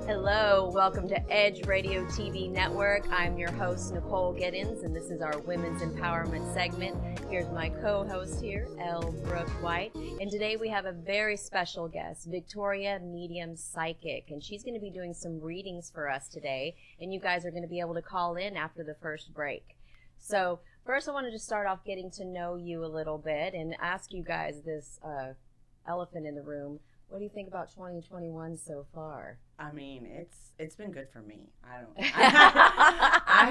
Hello, welcome to Edge Radio TV Network. I'm your host, Nicole Giddens, and this is our Women's Empowerment segment. Here's my co-host here, L. Brooke White. And today we have a very special guest, Victoria, medium psychic. And she's going to be doing some readings for us today. And you guys are going to be able to call in after the first break. So first I wanted to start off getting to know you a little bit and ask you guys this elephant in the room. What do you think about 2021 so far? I mean, it's been good for me. I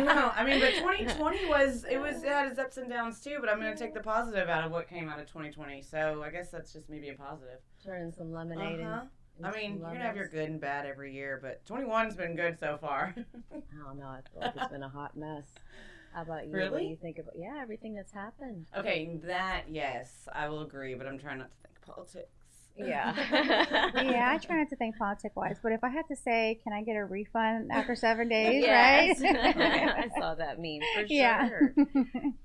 know. I mean, but 2020 it had its ups and downs too, but I'm going to take the positive out of what came out of 2020. So I guess that's just maybe a positive. Turning some lemonade I mean, you're going to have your good and bad every year, but 21's been good so far. I don't know. I feel like it's been a hot mess. How about you? Really? What do you think about everything that's happened? Okay, yes, I will agree, but I'm trying not to think politics. Yeah. Yeah, I try not to think politic-wise, but if I had to say, can I get a refund after 7 days, yes. right? I saw that meme, for sure. Yeah.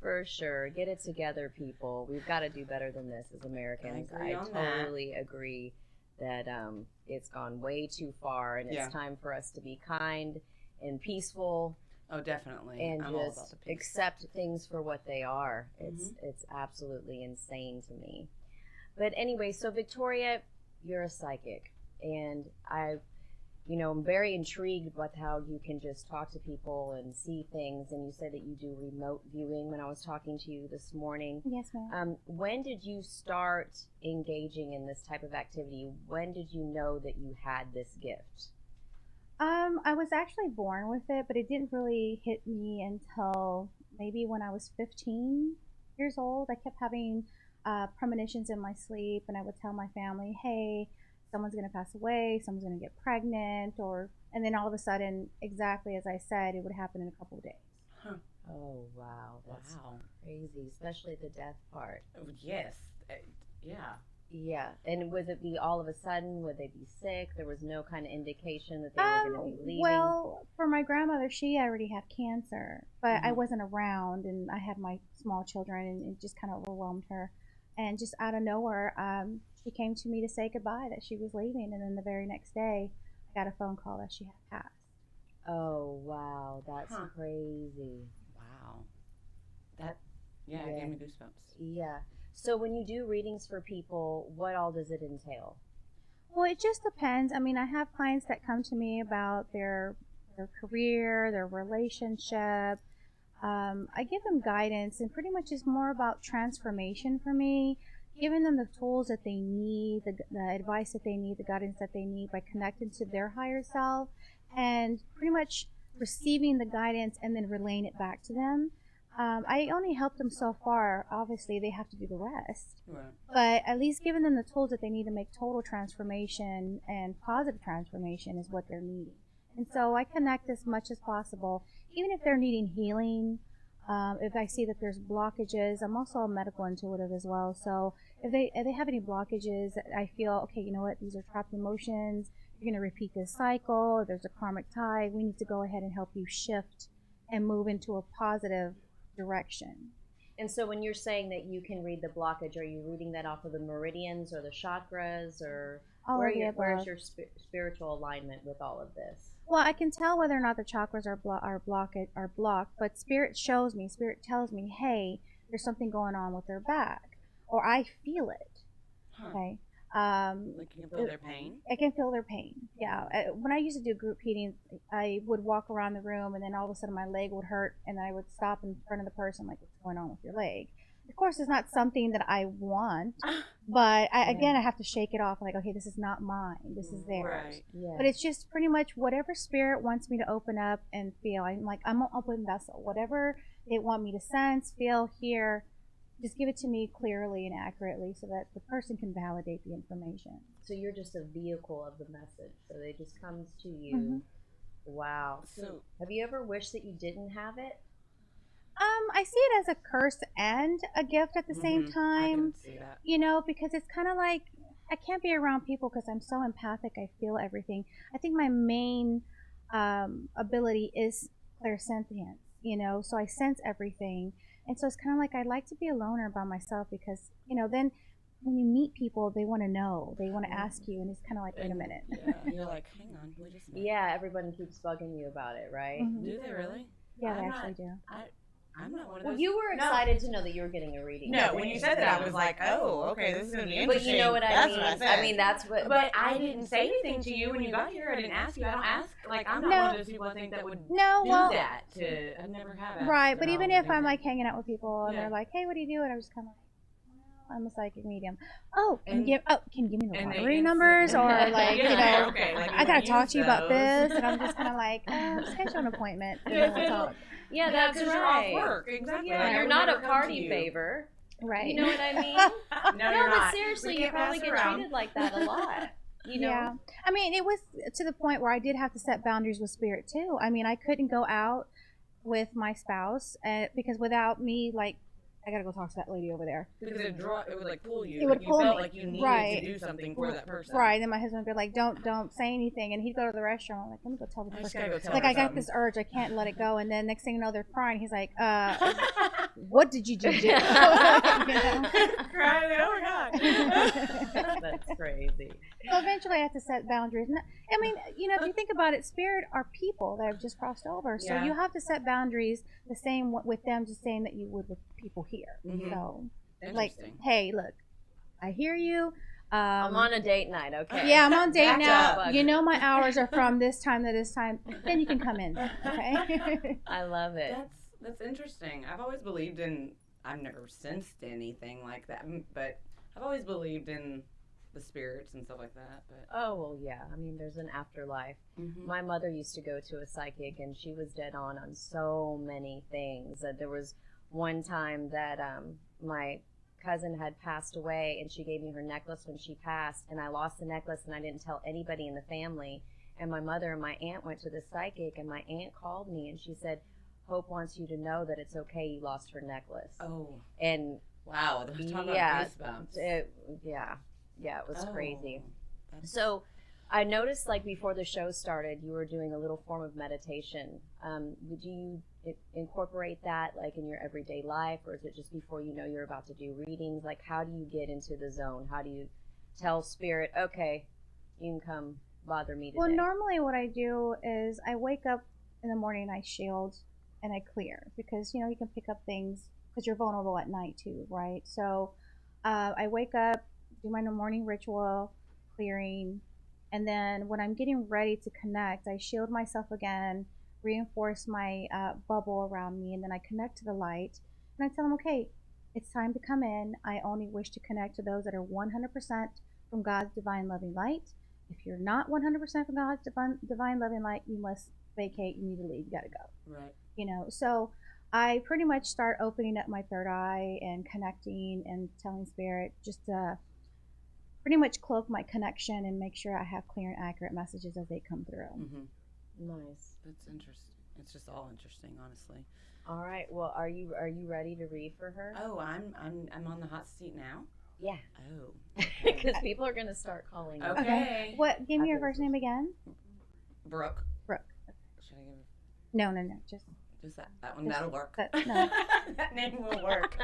For sure. Get it together, people. We've got to do better than this as Americans. I totally agree that it's gone way too far, and it's time for us to be kind and peaceful. Oh, definitely. And I'm just accept things for what they are. It's absolutely insane to me. But anyway, so Victoria, you're a psychic, and I'm very intrigued with how you can just talk to people and see things, and you said that you do remote viewing when I was talking to you this morning. Yes, ma'am. When did you start engaging in this type of activity? When did you know that you had this gift? I was actually born with it, but it didn't really hit me until maybe when I was 15 years old. I kept having premonitions in my sleep, and I would tell my family, hey, someone's going to pass away, someone's going to get pregnant, and then all of a sudden, exactly as I said, it would happen in a couple of days. Huh. Oh, wow. That's crazy, especially the death part. Yes. Yeah. Yeah. And would it be all of a sudden? Would they be sick? There was no kind of indication that they were going to be leaving? Well, for my grandmother, she already had cancer, but I wasn't around, and I had my small children, and it just kind of overwhelmed her. And just out of nowhere, she came to me to say goodbye, that she was leaving. And then the very next day, I got a phone call that she had passed. Oh, wow. That's crazy. Wow. It gave me goosebumps. Yeah. So when you do readings for people, what all does it entail? Well, it just depends. I mean, I have clients that come to me about their career, their relationship. I give them guidance, and pretty much it's more about transformation for me, giving them the tools that they need, the advice that they need, the guidance that they need by connecting to their higher self, and pretty much receiving the guidance and then relaying it back to them. I only help them so far. Obviously, they have to do the rest. Right. But at least giving them the tools that they need to make total transformation and positive transformation is what they're needing. And so I connect as much as possible, even if they're needing healing. If I see that there's blockages, I'm also a medical intuitive as well. So if they have any blockages, I feel, okay, you know what, these are trapped emotions. You're going to repeat this cycle. There's a karmic tie. We need to go ahead and help you shift and move into a positive direction. And so when you're saying that you can read the blockage, are you reading that off of the meridians or the chakras, or where's your spiritual alignment with all of this? Well, I can tell whether or not the chakras are blocked, but Spirit tells me, hey, there's something going on with their back, or I feel it. Huh. Okay. Like you can feel their pain? I can feel their pain, yeah. When I used to do group healing, I would walk around the room, and then all of a sudden my leg would hurt, and I would stop in front of the person, like, what's going on with your leg? of course, it's not something that I want, but I have to shake it off. Like, okay, this is not mine. This is theirs. Right. Yeah. But it's just pretty much whatever spirit wants me to open up and feel. I'm an open vessel. Whatever they want me to sense, feel, hear, just give it to me clearly and accurately so that the person can validate the information. So you're just a vehicle of the message. So it just comes to you. Mhm. Wow. So Have you ever wished that you didn't have it? I see it as a curse and a gift at the same I time. can see that. You know, because it's kind of like I can't be around people because I'm so empathic. I feel everything. I think my main ability is clairsentience. You know, so I sense everything, and so it's kind of like I like to be a loner by myself because then when you meet people, they want to know, they want to ask you, and it's kind of like, wait a minute. Yeah, you're like, hang on, we just met. Yeah, everyone keeps bugging you about it, right? Mhm. Do they really? Yeah, they I'm actually not- do. I'm not one of Well, those. you were excited to know that you were getting a reading. No, when you said that, I was like, oh, okay, this is going to be But interesting. you know what I That's mean? What I, said. I mean, that's what. But I didn't say anything to you when you got here. I didn't ask you. I don't ask. Like, I'm not No. one of those people I think that would No, do well, that. I never have asked. right. But at even all, if I'm like anything. hanging out with people and Yeah. they're like, hey, what do you do? And I'm just kind of like, well, I'm a psychic medium. Oh, can And- you give me the and they lottery instant- numbers or like Yeah, okay, like, I you gotta don't talk use to you about those. this, and I'm just kind of like, schedule an appointment. And Yeah, then we'll talk. Yeah, that's because right. you're off work. Exactly. Yeah, Like, I you're would not never a come party to you. favor. Right. You know what I mean? No, you're but not. seriously, We you can't probably pass get around. treated like that a lot. You know? Yeah. I mean, it was to the point where I did have to set boundaries with spirit too. I mean, I couldn't go out with my spouse because without me, like, I gotta go talk to that lady over there. Because it would like pull you. It would like, pull you felt me. like you needed Right. to do something for that person. Right. Then my husband would be like, don't say anything, and he'd go to the restroom. I'm like, let me go tell the I just person. gotta go tell Like, her I got something. this urge, I can't let it go. And then next thing you know, they're crying. He's like, what did you do? You know? Crying, oh my god. That's crazy. So eventually I have to set boundaries. And I mean, if you think about it, spirit are people that have just crossed over. So Yeah. you have to set boundaries the same with them, just saying that you would with people here. Mhm. So, like, Interesting. hey, look, I hear you. I'm on a date night, okay? Yeah, I'm on date Back now. up. You know my hours are from this time to this time. Then you can come in. Okay. I love it. That's interesting. I've always believed in. I've never sensed anything like that, but I've always believed in the spirits and stuff like that. But Oh, well, yeah. I mean, there's an afterlife. My mother used to go to a psychic, and she was dead on so many things. There was one time that my cousin had passed away, and she gave me her necklace when she passed, and I lost the necklace, and I didn't tell anybody in the family. And my mother and my aunt went to the psychic, and my aunt called me, and she said, Hope wants you to know that it's okay you lost her necklace. oh And wow, they're talking yeah, about goosebumps. it was Oh, crazy. that's- So I noticed, like, before the show started, you were doing a little form of meditation. Would you incorporate that, like, in your everyday life, or is it just before you know you're about to do readings? Like, how do you get into the zone? How do you tell spirit, okay, you can come bother me today? Well, normally what I do is I wake up in the morning, I shield, and I clear because you can pick up things because you're vulnerable at night too, right? So I wake up, do my morning ritual, clearing, and then when I'm getting ready to connect, I shield myself again, reinforce my bubble around me, and then I connect to the light, and I tell them, okay, it's time to come in. I only wish to connect to those that are 100% from God's divine loving light. If you're not 100% from God's divine loving light, you must vacate. You need to leave. You got to go. right. So I pretty much start opening up my third eye and connecting and telling spirit just to pretty much cloak my connection and make sure I have clear and accurate messages as they come through. Nice. That's interesting. It's just all interesting, honestly. All right. Well, are you ready to read for her? Oh, I'm on the hot seat now. Yeah. Oh, Because people are going to start calling you. Okay. What? Give me your first name again. Brooke. Brooke. Should I give No, just that one? That'll work. that- no. That name will work.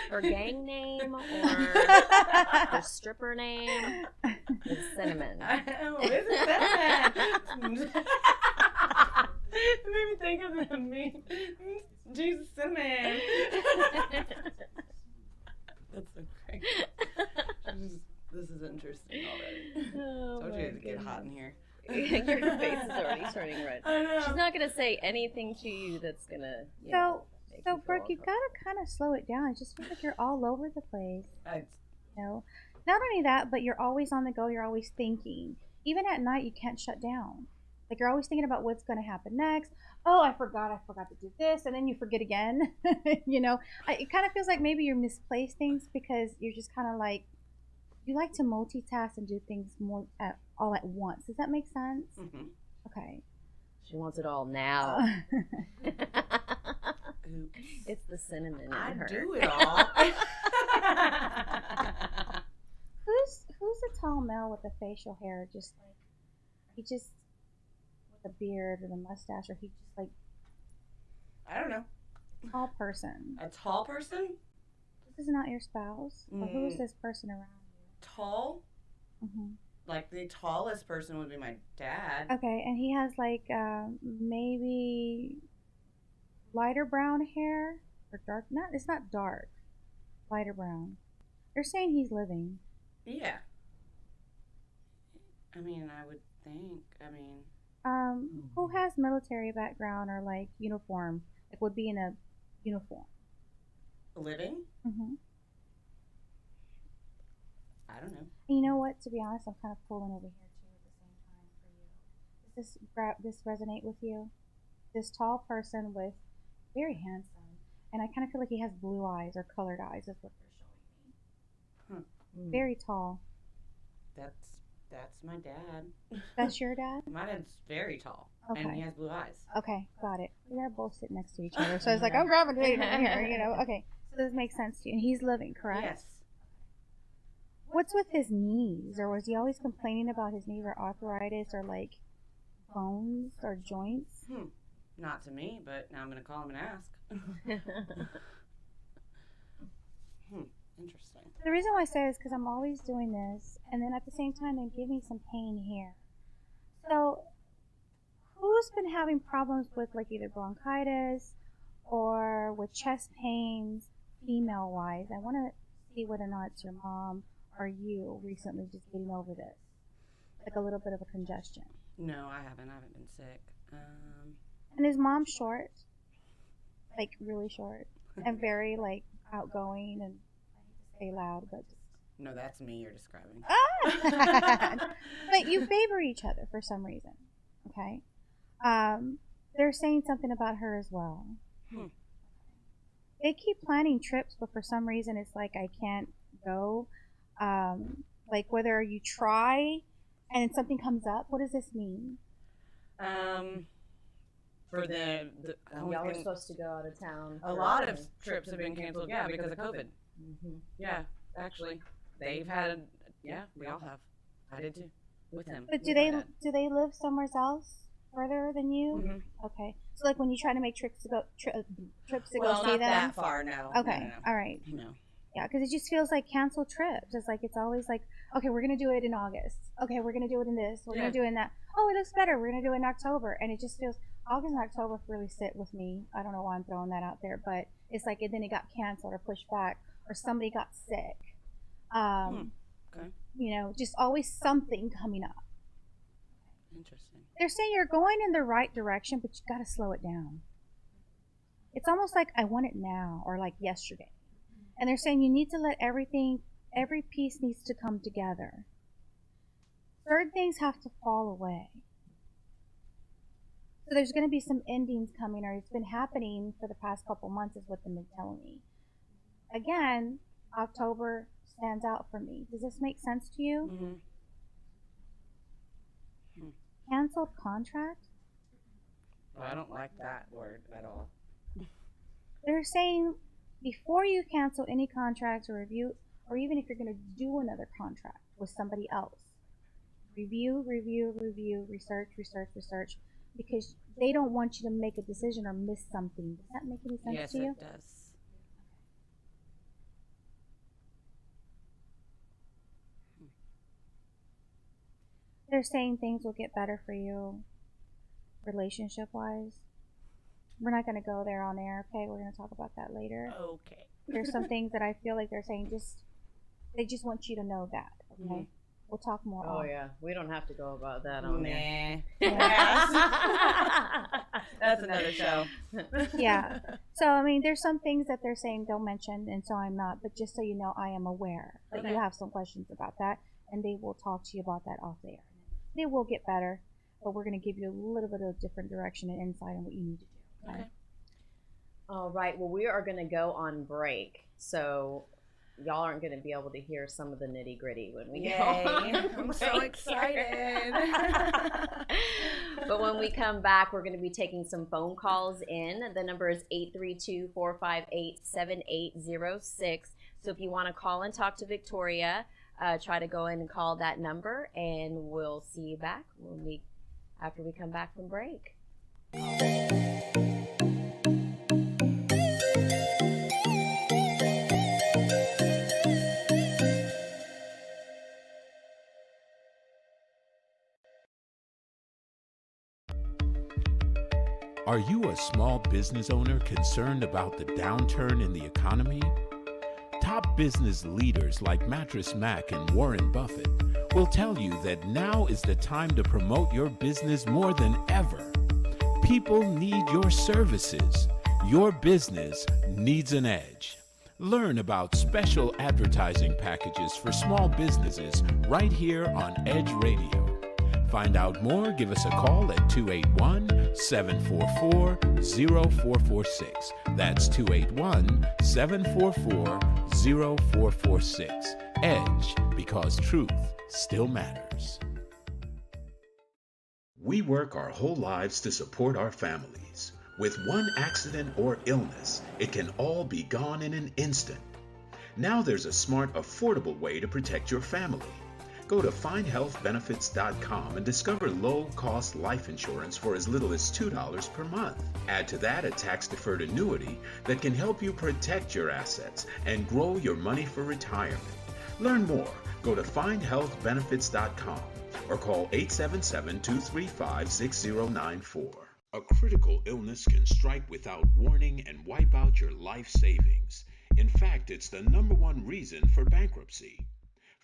Her gang name or her stripper name is Cinnamon. Oh, isn't that? It made me think of the meme. Jesus, Cinnamon. That's so great. This is interesting already. Oh, Told my you it'd get goodness. hot in here. Your face is already turning red. I know. She's not going to say anything to you that's going to. So make So, you feel Brooke, you uncomfortable. gotta kind of slow it down. It just feels like you're all over the place. I, You know, not only that, but you're always on the go. You're always thinking. Even at night, you can't shut down. Like you're always thinking about what's going to happen next. Oh, I forgot to do this, and then you forget again. It kind of feels like maybe you misplace things because you're just kind of like you like to multitask and do things more all at once. Does that make sense? mhm. Okay. She wants it all now. Oops. It's the cinnamon in I her. do it all. Who's the tall male with the facial hair? Just like he just with a beard and a mustache, or he just like I don't know. tall person. A tall person? This is not your spouse. Or who is this person around Tall? you? Mm-hmm. Like the tallest person would be my dad. Okay, and he has like maybe lighter brown hair or dark. Not it's not dark. Lighter brown. They're saying he's living. Yeah. I mean, I would think. I mean, Who has military background or like uniform? Like would be in a uniform. living? Mm-hmm. I don't know. And you know what? To be honest, I'm kind of pulling over here too at the same time for you. Does this resonate with you? This tall person with very handsome, and I kind of feel like he has blue eyes or colored eyes. Is what they're showing me. Very tall. That's my dad. That's your dad? My dad's very tall, and he Okay. has blue eyes. Okay, got it. They're both sitting next to each other, so I was like, I'm gravitating here. Okay, so this makes sense to you. And he's living, correct? Yes. What's with his knees? Or was he always complaining about his knees or arthritis or like bones or joints? Not to me, but now I'm gonna call him and ask. Interesting. The reason why I say is because I'm always doing this, and then at the same time, they give me some pain here. So, who's been having problems with like either bronchitis or with chest pains, female wise? I want to see whether or not it's your mom or you recently just getting over this, like a little bit of a congestion. No, I haven't. I haven't been sick. And is mom short? Like really short and very like outgoing and I hate to say loud, but just No, that's me you're describing. but you favor each other for some reason. Okay. They're saying something about her as well. They keep planning trips, but for some reason it's like I can't go. Like whether you try and something comes up, what does this mean? For Y'all were supposed to go out of town. a lot of trips have been canceled, yeah, because of COVID. Yeah, actually, they've had, yeah, we all have. I did too, with him. But with my dad. do they live somewhere else further than you? Mhm. Okay, so like when you try to make trips to go trips to Well, go see not them. that far, no. Okay, No. all right. No. Yeah, because it just feels like canceled trips. It's like it's always like, okay, we're gonna do it in August. Okay, we're gonna do it in this. We're gonna do it in that. Oh, it looks better. We're gonna do it in October, and it just feels August and October really sit with me. I don't know why I'm throwing that out there, but it's like then it got canceled or pushed back, or somebody got sick. Okay. You know, just always something coming up. Interesting. They're saying you're going in the right direction, but you got to slow it down. It's almost like I want it now or like yesterday. And they're saying you need to let every piece needs to come together. Certain things have to fall away. So there's going to be some endings coming, or it's been happening for the past couple months, is what they've been telling me. Again, October stands out for me. Does this make sense to you? Mm-hmm. Canceled contract? Well, I don't like that word at all. They're saying before you cancel any contracts or review, or even if you're going to do another contract with somebody else, review, research, because they don't want you to make a decision or miss something. Does that make any sense to you? Yes, it does. They're saying things will get better for you relationship-wise. We're not going to go there on air, okay? We're going to talk about that later. Okay. There's some things that I feel like they're saying they just want you to know that, okay? we'll talk more. Oh yeah, we don't have to go about that on there. That's another show. Yeah. So I mean, there's some things that they're saying don't mention, and so I'm not. But just so you know, I am aware that you have some questions about that, and they will talk to you about that off there. They will get better, but we're going to give you a little bit of different direction and insight on what you need to do. Okay. All right. Well, we are going to go on break, so y'all aren't going to be able to hear some of the nitty gritty when we go on I'm so excited. But when we come back, we're going to be taking some phone calls in. The number is 832-458-7806. So if you want to call and talk to Victoria, try to go in and call that number, and we'll see you back after we come back from break. Are you a small business owner concerned about the downturn in the economy? Top business leaders like Mattress Mac and Warren Buffett will tell you that now is the time to promote your business more than ever. People need your services. Your business needs an edge. Learn about special advertising packages for small businesses right here on Edge Radio. Find out more, give us a call at 281-744-0446. That's 281-744-0446. Edge, because truth still matters. We work our whole lives to support our families. With one accident or illness, it can all be gone in an instant. Now there's a smart, affordable way to protect your family. Go to findhealthbenefits.com and discover low-cost life insurance for as little as $2 per month. Add to that a tax-deferred annuity that can help you protect your assets and grow your money for retirement. Learn more. Go to findhealthbenefits.com or call 877-235-6094. A critical illness can strike without warning and wipe out your life savings. In fact, it's the #1 reason for bankruptcy.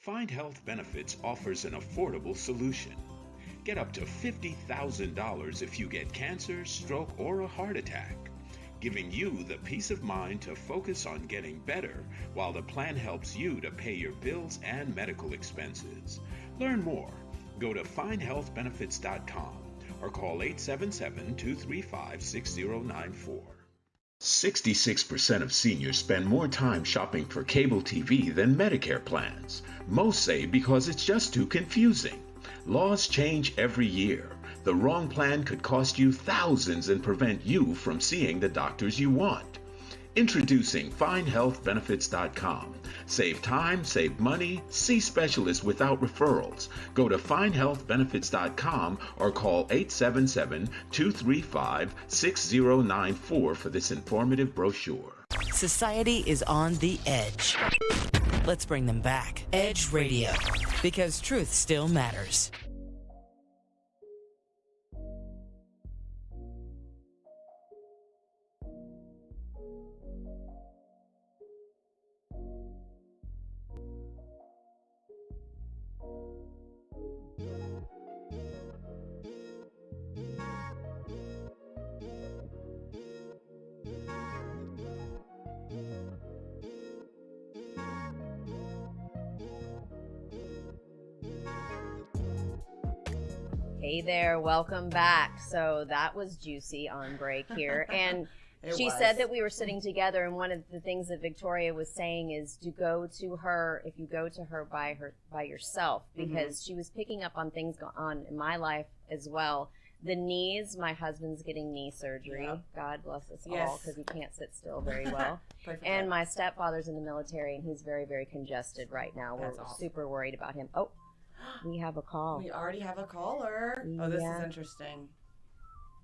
Find Health Benefits offers an affordable solution. Get up to $50,000 if you get cancer, stroke, or a heart attack, giving you the peace of mind to focus on getting better while the plan helps you to pay your bills and medical expenses. Learn more. Go to findhealthbenefits.com or call 877-235-6094. 66% of seniors spend more time shopping for cable TV than Medicare plans. Most say because it's just too confusing. Laws change every year. The wrong plan could cost you thousands and prevent you from seeing the doctors you want. Introducing FindHealthBenefits.com. Save time, save money, see specialists without referrals. Go to FindHealthBenefits.com or call 877-235-6094 for this informative brochure. Society is on the edge. Let's bring them back. Edge Radio, because truth still matters. Hey there, welcome back. So that was juicy on break here. And she said that we were sitting together, and one of the things that Victoria was saying is to go to her, if you go to her by yourself, because she was picking up on things going on in my life as well. The knees, my husband's getting knee surgery. Yep. God bless us all, because he can't sit still very well. And my stepfather's in the military, and he's very, very congested right now. We're super worried about him. Oh, we have a call. We already have a caller. Oh, this is interesting.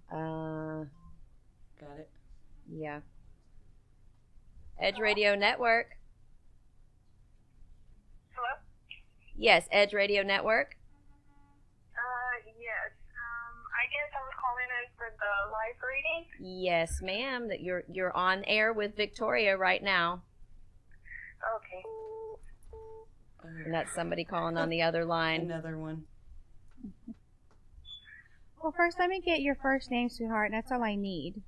Got it. Yeah. Edge Radio Network. Hello? Yes, Edge Radio Network. Yes. I guess I was calling in for the live reading. Yes, ma'am. That you're on air with Victoria right now. Okay. And that's somebody calling on the other line. Another one. Well, first, let me get your first name, sweetheart, and that's all I need.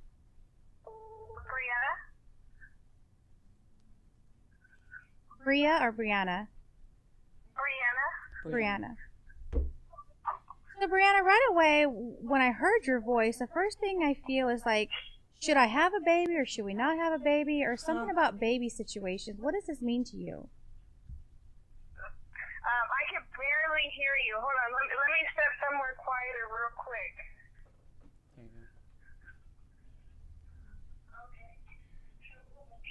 Brianna. Bria or Brianna? Brianna. Brianna. So, Brianna, right away, when I heard your voice, the first thing I feel is like, should I have a baby or should we not have a baby, or something about baby situations? What does this mean to you? I can barely hear you. Hold on. Let me step somewhere quieter real quick. There you go. Okay.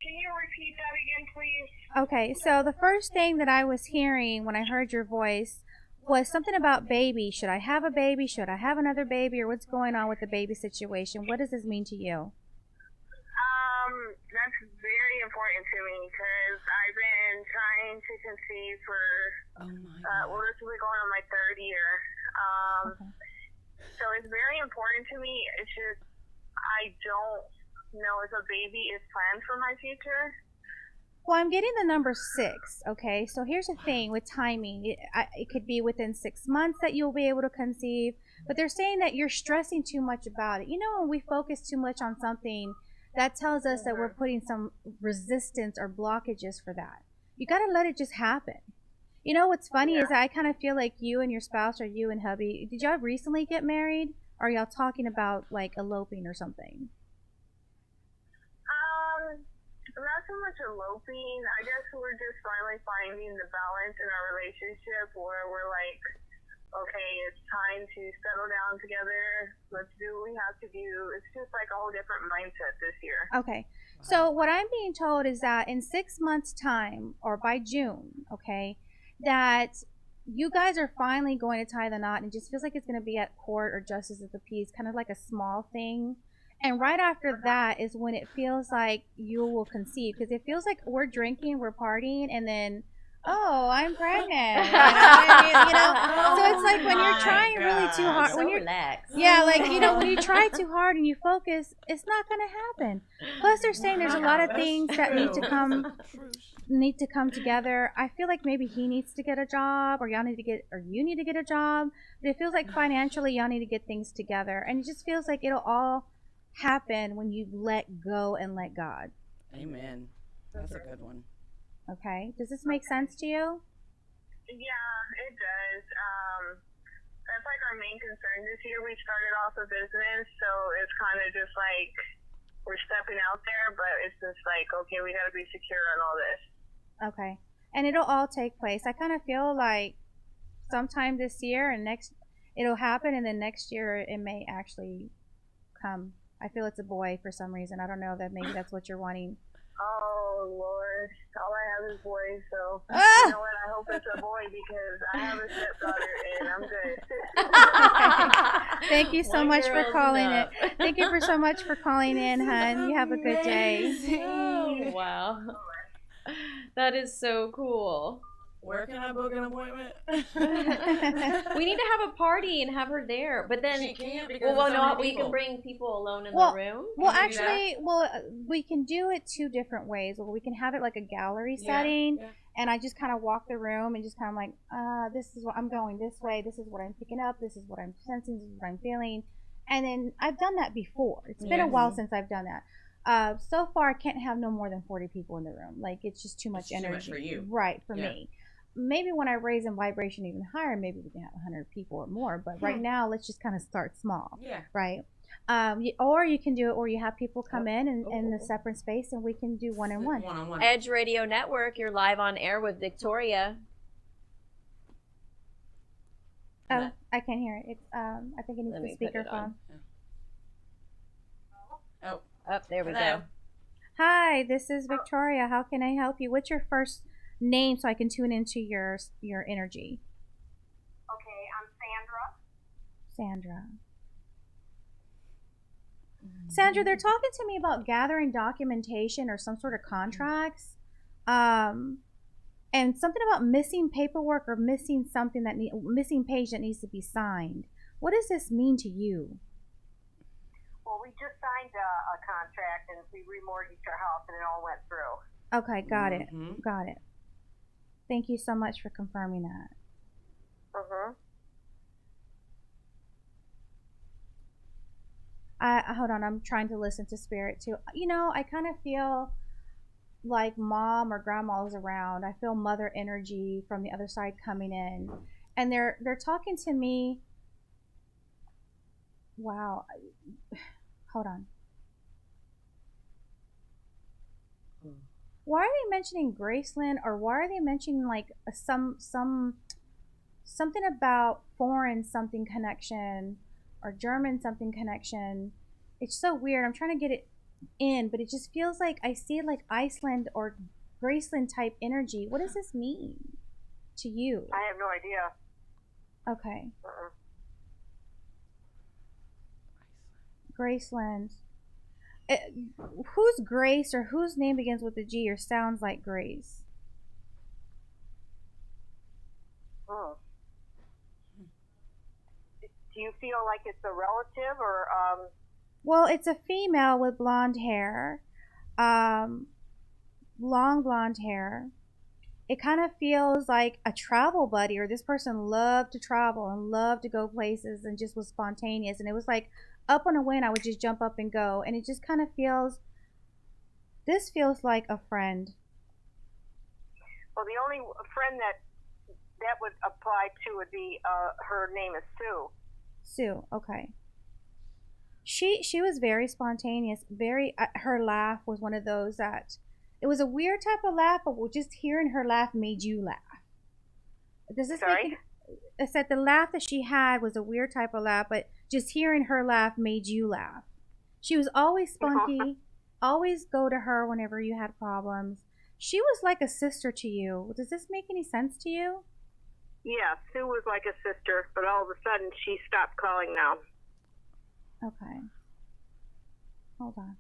Can you repeat that again, please? Okay, so the first thing that I was hearing when I heard your voice was something about baby. Should I have a baby? Should I have another baby? Or what's going on with the baby situation? What does this mean to you? That's very important to me because I've been trying to conceive for, well, this will be going on my third year. Okay. So it's very important to me. It's just, I don't know if a baby is planned for my future. Well, I'm getting the number 6, okay? So here's the thing with timing. It could be within 6 months that you'll be able to conceive, but they're saying that you're stressing too much about it. You know, when we focus too much on something, that tells us that we're putting some resistance or blockages for that. You got to let it just happen. You know, what's funny is I kind of feel like you and your spouse, or you and hubby, did y'all recently get married? Or are y'all talking about, like, eloping or something? Not so much eloping. I guess we're just finally finding the balance in our relationship where we're like, okay, it's time to settle down together. Let's do what we have to do. It's just like a whole different mindset this year. Okay. So what I'm being told is that in 6 months' time, or by June, okay, that you guys are finally going to tie the knot, and it just feels like it's going to be at court or justice of the peace, kind of like a small thing. And right after that is when it feels like you will conceive, because it feels like we're drinking, we're partying, and then, oh, I'm pregnant. You know? So it's like when you're trying really too hard. So When you're, relaxed. yeah, like, you know, when you try too hard and you focus, it's not going to happen. Plus, they're saying there's a lot of things that need to come together. I feel like maybe he needs to get a job, or you need to get a job. But it feels like financially y'all need to get things together, and it just feels like it'll all happen when you let go and let God. Amen. That's a good one. Okay, does this make sense to you? Yeah, it does. That's like our main concern this year. We started off a business, so it's kind of just like we're stepping out there, but it's just like, okay, we got to be secure on all this. Okay, and it'll all take place. I kind of feel like sometime this year and next it'll happen, and then next year it may actually come. I feel it's a boy for some reason. I don't know, that maybe that's what you're wanting. Oh, Lord. All I have is boys, so you know what? I hope it's a boy because I have a stepdaughter and I'm good. Thank you so much for calling it. Thank you so much for calling in, hon. You have a good day. Oh, wow. That is so cool. Where can I book an appointment? We need to have a party and have her there, but then She can't because well, of so no, many we people. can bring people alone in Well, the room. Well, Can we do actually, we can do it 2 different ways. Well, we can have it like a gallery Yeah, setting, yeah. and I just kind of walk the room and just kind of like, this is what I'm going this way. This is what I'm picking up. This is what I'm sensing. This is what I'm feeling. And then I've done that before. It's been a while since I've done that. So far, I can't have no more than 40 people in the room. Like, it's just too much It's too much energy. for you. Right, for Yeah. me. Maybe when I raise in vibration even higher, maybe we can have 100 people or more. But right now, let's just kind of start small. Yeah. Right? Or you can do it where you have people come in a separate space, and we can do one-on-one. One-on-one. Edge Radio Network, you're live on air with Victoria. Oh, I can't hear it. It's I think it needs Let the me put it speakerphone. Oh, Oh, there we hello. go. Hi, this is Victoria. How can I help you? What's your first name so I can tune into your energy? Okay, I'm Sandra. Sandra, they're talking to me about gathering documentation or some sort of contracts, and something about missing paperwork or missing something missing page that needs to be signed. What does this mean to you? Well, we just signed a contract and we remortgaged our house and it all went through. Okay, got it. Mhm. Got it. Thank you so much for confirming that. Uh-huh. Hold on, I'm trying to listen to spirit too. You know, I kind of feel like mom or grandma is around. I feel mother energy from the other side coming in, and they're talking to me. Wow. Hold on. Why are they mentioning Graceland, or why are they mentioning like something about foreign something connection or German something connection? It's so weird. I'm trying to get it in, but it just feels like I see like Iceland or Graceland type energy. What does this mean to you? I have no idea. Okay. Uh-uh. Graceland. Who's Grace, or whose name begins with a G or sounds like Grace? Oh. Do you feel like it's a relative or Well, it's a female with blonde hair, long blonde hair. It kind of feels like a travel buddy, or this person loved to travel and loved to go places and just was spontaneous. And it was like up on a whim, I would just jump up and go. And it just kind of feels, this feels like a friend. well, the only friend that would apply to would be her name is Sue. Sue, okay. She was very spontaneous, very her laugh was one of those that it was a weird type of laugh, but just hearing her laugh made you laugh. Does this Sorry? make I said the laugh that she had was a weird type of laugh, but just hearing her laugh made you laugh. She was always spunky, always go to her whenever you had problems. She was like a sister to you. Does this make any sense to you? Yeah, Sue was like a sister, but all of a sudden she stopped calling now. Okay. Hold on.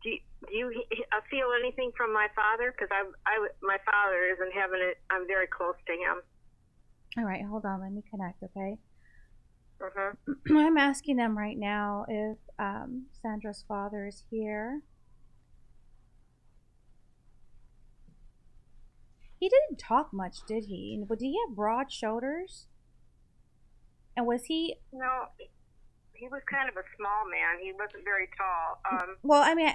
Do you feel anything from my father? Because my father isn't having it. I'm very close to him. All right, hold on. Let me connect, okay? Uh-huh. I'm asking them right now if Sandra's father is here. He didn't talk much, did he? But did he have broad shoulders? And was he... No, he was kind of a small man. He wasn't very tall. Well, I mean,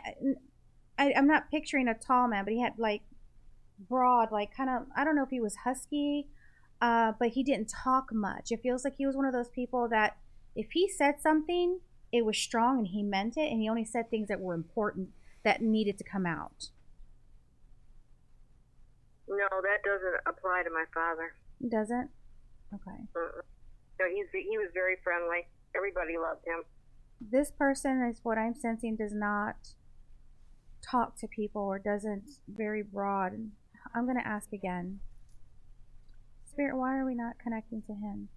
I'm not picturing a tall man, but he had like broad, like kind of, I don't know if he was husky, but he didn't talk much. It feels like he was one of those people that if he said something, it was strong and he meant it, and he only said things that were important that needed to come out. No, that doesn't apply to my father. Doesn't? Okay. So he was very friendly. Everybody loved him. This person is what I'm sensing does not talk to people or doesn't very broad. I'm going to ask again. Spirit, why are we not connecting to him?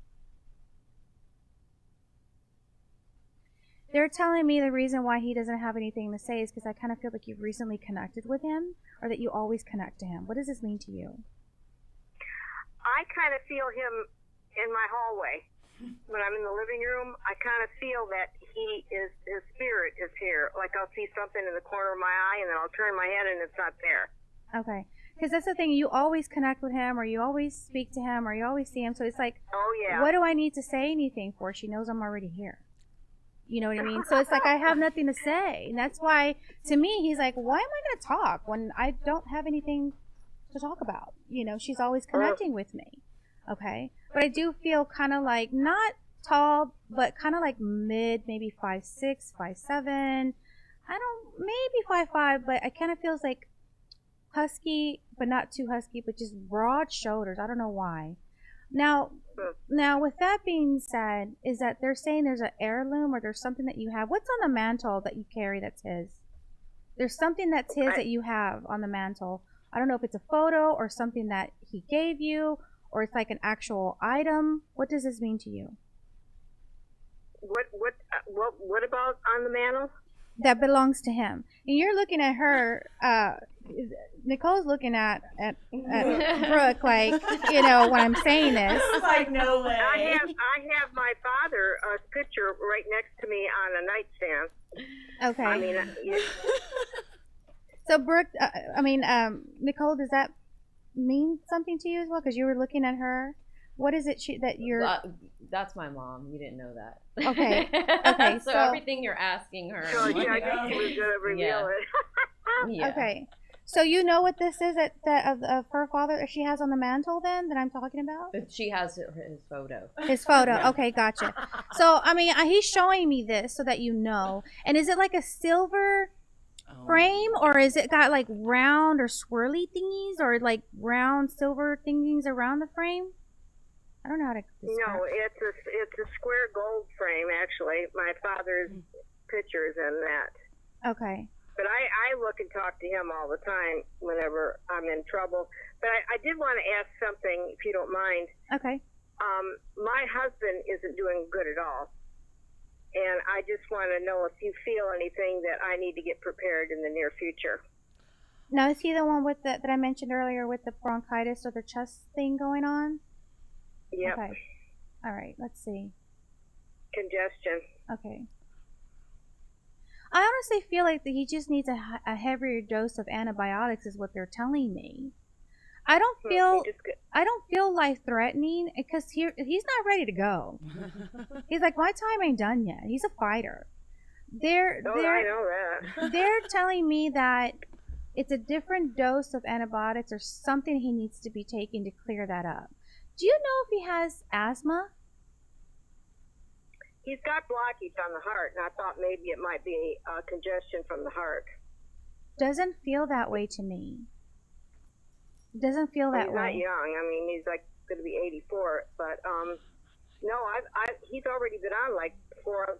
They're telling me the reason why he doesn't have anything to say is because I kind of feel like you've recently connected with him, or that you always connect to him. What does this mean to you? I kind of feel him in my hallway. When I'm in the living room, I kind of feel that his spirit is here. Like I'll see something in the corner of my eye, and then I'll turn my head, and it's not there. Okay. Because that's the thing. You always connect with him, or you always speak to him, or you always see him. So it's like, oh, yeah. What do I need to say anything for? She knows I'm already here. You know what I mean? So it's like I have nothing to say. And that's why, to me, he's like, why am I going to talk when I don't have anything to talk about? You know, she's always connecting with me. Okay? But I do feel kind of like, not tall, but kind of like mid, maybe 5'6", 5'7". Maybe 5'5", but I kind of feels like husky, but not too husky, but just broad shoulders. I don't know why. Now, with that being said, is that they're saying there's an heirloom or there's something that you have. What's on the mantle that you carry that's his? There's something that's his that you have on the mantle. I don't know if it's a photo or something that he gave you, or it's like an actual item. What does this mean to you? What about on the mantle? That belongs to him. And you're looking at her. Nicole's looking at Brooke like, you know, when I'm saying this. I was like, no way. I have my father's picture right next to me on a nightstand. Okay. I mean, So Brooke, Nicole, does that mean something to you as well? Because you were looking at her. What is it that you're? That's my mom. You didn't know that. Okay. Okay. So everything you're asking her. So, yeah, I guess she was going to reveal it. Yeah. Okay. So you know what this is of her father she has on the mantle then that I'm talking about? She has his photo. His photo. Yeah. Okay, gotcha. So I mean, he's showing me this so that you know. And is it like a silver frame, or is it got like round or swirly thingies, or like round silver thingies around the frame? I don't know how to describe. No, it's a square gold frame, actually. My father's picture's in that. Okay. But I look and talk to him all the time whenever I'm in trouble. But I did want to ask something, if you don't mind. Okay. My husband isn't doing good at all. And I just want to know if you feel anything that I need to get prepared in the near future. Now, is he the one with that I mentioned earlier with the bronchitis or the chest thing going on? Yep. Okay. All right, let's see. Congestion. Okay. I honestly feel like that he just needs a heavier dose of antibiotics is what they're telling me. I don't feel life threatening because he's not ready to go. He's like, my time ain't done yet. He's a fighter. I know that. They're telling me that it's a different dose of antibiotics or something he needs to be taking to clear that up. Do you know if he has asthma? He's got blockage on the heart, and I thought maybe it might be congestion from the heart. Doesn't feel that way to me. Doesn't feel that way. He's not young. I mean, he's like going to be 84. But no, he's already been on like four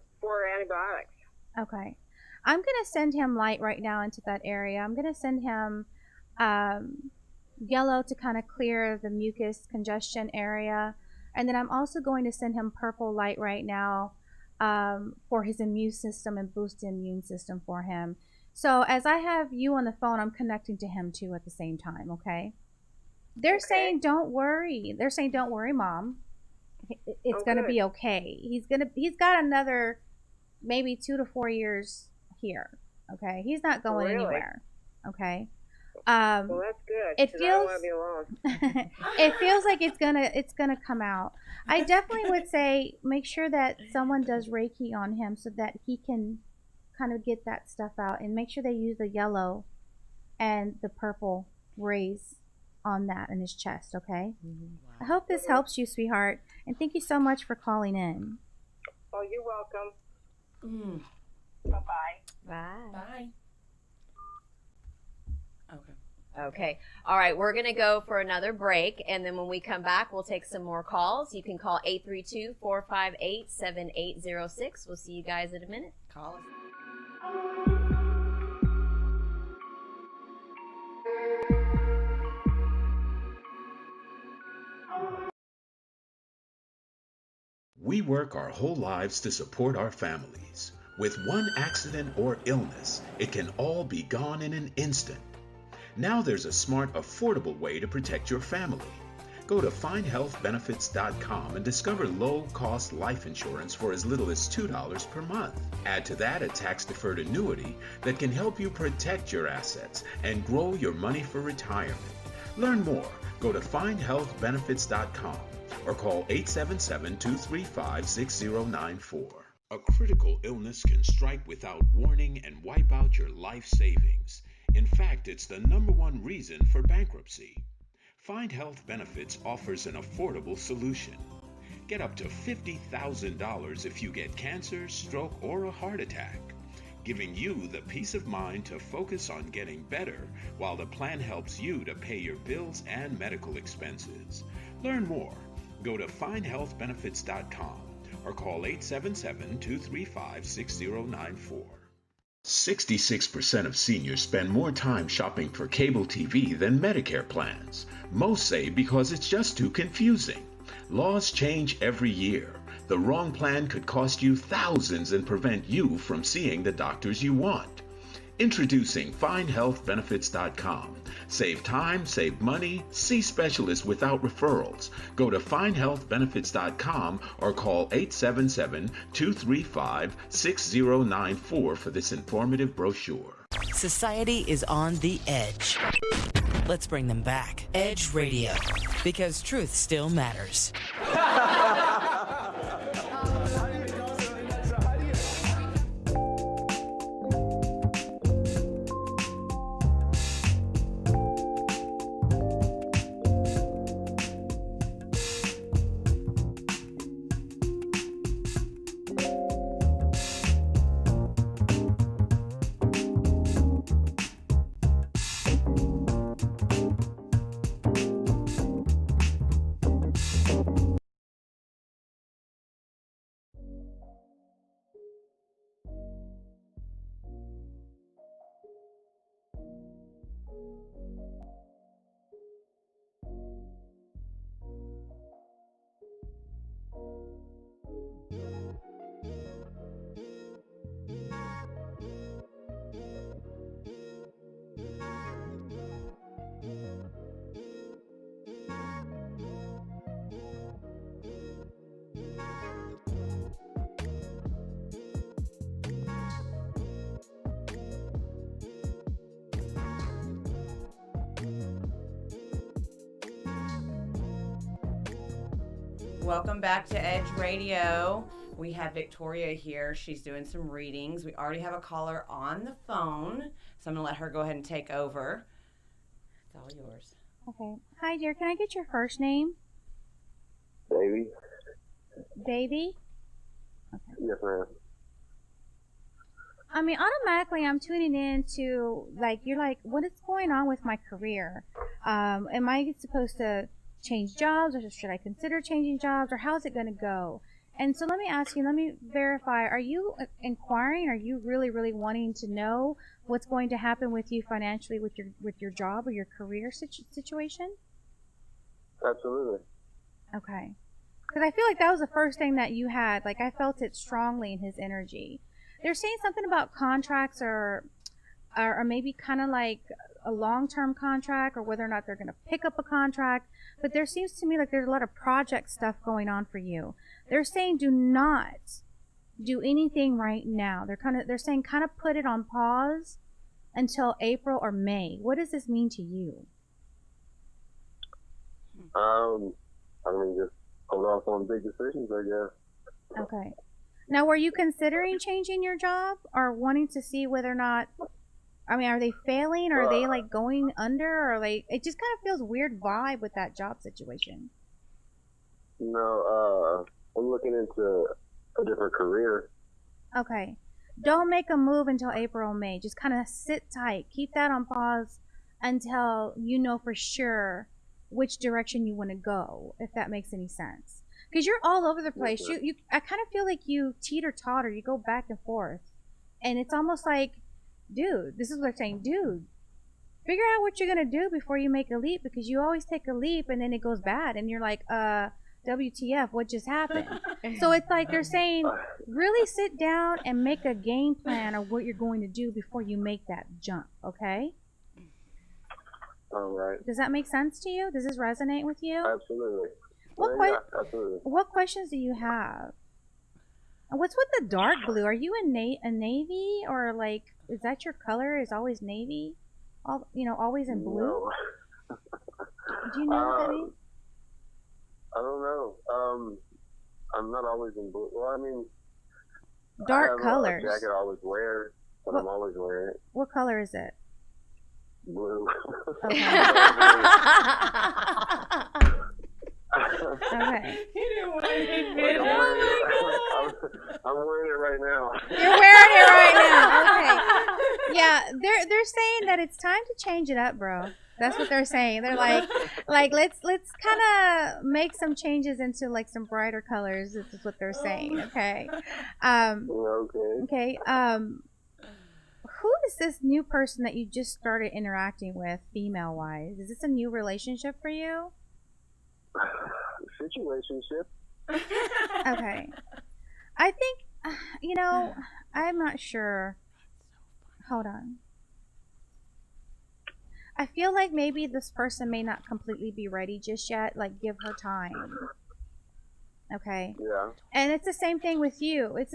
antibiotics. Okay, I'm gonna send him light right now into that area. I'm gonna send him yellow to kind of clear the mucus congestion area, and then I'm also going to send him purple light right now for his immune system and boost the immune system for him. So as I have you on the phone, I'm connecting to him too at the same time. Okay. They're saying don't worry. They're saying don't worry, Mom. It's gonna be okay. He's got another maybe 2 to 4 years here. Okay. He's not going anywhere. Okay. Well, that's good. It feels. I don't want to be alone. It feels like it's gonna come out. I definitely would say make sure that someone does Reiki on him so that he can kind of get that stuff out, and make sure they use the yellow and the purple rays on that in his chest. Okay. Wow. I hope this helps you, sweetheart, and thank you so much for calling in. Oh, you're welcome. Bye-bye. Bye. Bye. Okay. Okay. All right. We're going to go for another break. And then when we come back, we'll take some more calls. You can call 832-458-7806. We'll see you guys in a minute. Call us. We work our whole lives to support our families. With one accident or illness, it can all be gone in an instant. Now there's a smart, affordable way to protect your family. Go to findhealthbenefits.com and discover low-cost life insurance for as little as $2 per month. Add to that a tax-deferred annuity that can help you protect your assets and grow your money for retirement. Learn more. Go to findhealthbenefits.com or call 877-235-6094. A critical illness can strike without warning and wipe out your life savings. In fact, it's the #1 reason for bankruptcy. Find Health Benefits offers an affordable solution. Get up to $50,000 if you get cancer, stroke, or a heart attack, giving you the peace of mind to focus on getting better while the plan helps you to pay your bills and medical expenses. Learn more. Go to findhealthbenefits.com or call 877-235-6094. 66% of seniors spend more time shopping for cable TV than Medicare plans. Most say because it's just too confusing. Laws change every year. The wrong plan could cost you thousands and prevent you from seeing the doctors you want. Introducing FindHealthBenefits.com. Save time, save money, see specialists without referrals. Go to FindHealthBenefits.com or call 877-235-6094 for this informative brochure. Society is on the edge. Let's bring them back. Edge Radio, because truth still matters. Welcome back to Edge Radio. We have Victoria here. She's doing some readings. We already have a caller on the phone, so I'm going to let her go ahead and take over. It's all yours. Okay. Hi, dear. Can I get your first name? Davey? Davey? Okay. Yes, ma'am. I mean, automatically I'm tuning in to, like, you're like, what is going on with my career? Am I supposed to change jobs, or should I consider changing jobs, or how's it going to go? And so let me ask you, let me verify, are you inquiring, are you really, really wanting to know what's going to happen with you financially with your job or your career situation? Absolutely. Okay. Because I feel like that was the first thing that you had. Like, I felt it strongly in his energy. They're saying something about contracts or maybe kind of like a long-term contract, or whether or not they're going to pick up a contract. But there seems to me like there's a lot of project stuff going on for you. They're saying do not do anything right now. They're saying kind of put it on pause until April or May. What does this mean to you? I mean, just hold off on big decisions, I guess. Okay. Now, were you considering changing your job, or wanting to see whether or not, I mean, are they failing, or are they like going under, or like, it just kind of feels weird vibe with that job situation. No, I'm looking into a different career. Okay. Don't make a move until April or May. Just kind of sit tight. Keep that on pause until you know for sure which direction you want to go, if that makes any sense. Because you're all over the place. I kind of feel like you teeter-totter. You go back and forth. And it's almost like, dude, this is what they're saying, dude, figure out what you're going to do before you make a leap, because you always take a leap and then it goes bad. And you're like, WTF, what just happened? So it's like they're saying, really sit down and make a game plan of what you're going to do before you make that jump, okay? All right. Does that make sense to you? Does this resonate with you? Absolutely. Absolutely. What questions do you have? And what's with the dark blue? Are you a navy, or like, is that your color? Is always navy? Always in blue? No. Do you know what that means? I don't know. I'm not always in blue. Well, I mean, dark I have colors. A jacket I always wear, but I'm always wearing it. What color is it? Blue. Okay. Okay. He didn't want to admit it. I'm wearing it right now. You're wearing it right now. Okay. Yeah, they're saying that it's time to change it up, bro. That's what they're saying. They're like let's kind of make some changes into like some brighter colors. This is what they're saying. Okay. Okay. Who is this new person that you just started interacting with, female wise? Is this a new relationship for you? Situationship. Okay. I think, I'm not sure. Hold on. I feel like maybe this person may not completely be ready just yet. Like, give her time. Okay? Yeah. And it's the same thing with you. It's